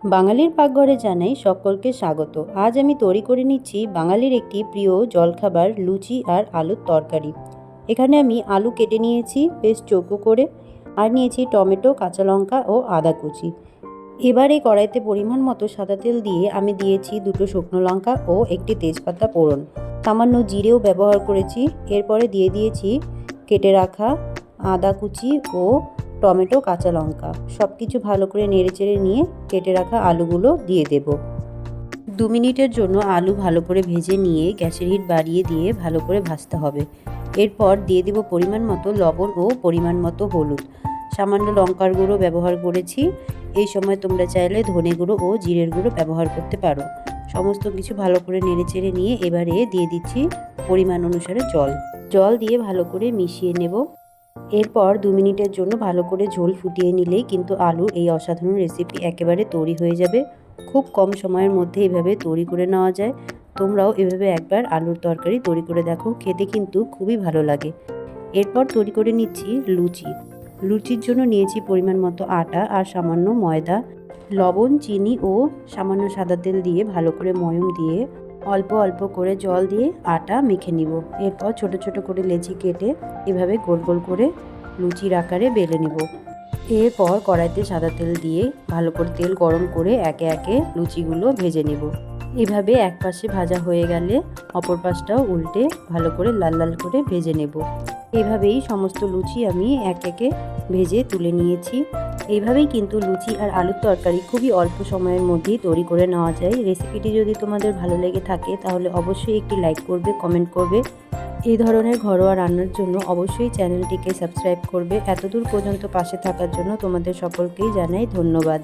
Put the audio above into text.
বাঙালির পাকঘরে জানাই সকলকে স্বাগত। আজ আমি তৈরি করে নিচ্ছি বাঙালির একটি প্রিয় জলখাবার লুচি আর আলুর তরকারি। এখানে আমি আলু কেটে নিয়েছি বেশ চৌকো করে, আর নিয়েছি টমেটো, কাঁচা লঙ্কা ও আদা কুচি। এবারে কড়াইতে পরিমাণ মতো সাদা তেল দিয়ে আমি দিয়েছি দুটো শুকনো লঙ্কা ও একটি তেজপাতা ফোড়ন, সামান্য জিরেও ব্যবহার করেছি। এরপরে দিয়ে দিয়েছি কেটে রাখা আদা কুচি ও টমেটো, কাঁচা লঙ্কা। সব কিছু ভালো করে নেড়েচেড়ে নিয়ে কেটে রাখা আলুগুলো দিয়ে দেব। 2 মিনিটের জন্য আলু ভালো করে ভেজে নিয়ে গ্যাসের হিট বাড়িয়ে দিয়ে ভালো করে ভাজতে হবে। এরপর দিয়ে দেব পরিমাণ মতো লবণ ও পরিমাণ মতো হলুদ, সামান্য লঙ্কার গুঁড়ো ব্যবহার করেছি। এই সময় তোমরা চাইলে ধনে গুঁড়ো ও জিরের গুঁড়ো ব্যবহার করতে পারো। সমস্ত কিছু ভালো করে নেড়েচেড়ে নিয়ে এবারে দিয়ে দিচ্ছি পরিমাণ অনুসারে জল দিয়ে ভালো করে মিশিয়ে নেব। এরপর 2 মিনিটের জন্য ভালো করে ঝোল ফুটিয়ে নিলেই কিন্তু আলুর এই অসাধারণ রেসিপি একেবারে তৈরি হয়ে যাবে। খুব কম সময়ের মধ্যে এভাবে তৈরি করে নেওয়া যায়। তোমরাও এভাবে একবার আলুর তরকারি তৈরি করে দেখো, খেতে কিন্তু খুবই ভালো লাগে। এরপর তৈরি করে নিচ্ছি লুচির জন্য নিয়েছি পরিমাণ মতো আটা আর সামান্য ময়দা, লবণ, চিনি ও সামান্য সাদা তেল দিয়ে ভালো করে ময়ম দিয়ে অল্প অল্প করে জল দিয়ে আটা মেখে নিব। এরপর ছোট ছোট করে লেচি কেটে এভাবে গোল গোল করে লুচির আকারে বেলে নেব। এরপর কড়াইতে সাদা তেল দিয়ে ভালো করে তেল গরম করে একে একে লুচিগুলো ভেজে নেব। এভাবে এক পাশে ভাজা হয়ে গেলে অপর পাশটাও উল্টে ভালো করে লাল লাল করে ভেজে নেব। এভাবেই সমস্ত লুচি আমি এক একে ভেজে তুলে নিয়েছি। এইভাবেই কিন্তু লুচি আর আলুর তরকারি খুবই অল্প সময়ের মধ্যেই তৈরি করে নেওয়া যায়। রেসিপিটি যদি তোমাদের ভালো লেগে থাকে তাহলে অবশ্যই একটি লাইক করবে, কমেন্ট করবে। এই ধরনের ঘরোয়া রান্নার জন্য অবশ্যই চ্যানেলটিকে সাবস্ক্রাইব করবে। এতদূর পর্যন্ত পাশে থাকার জন্য তোমাদের সকলকেই জানাই ধন্যবাদ।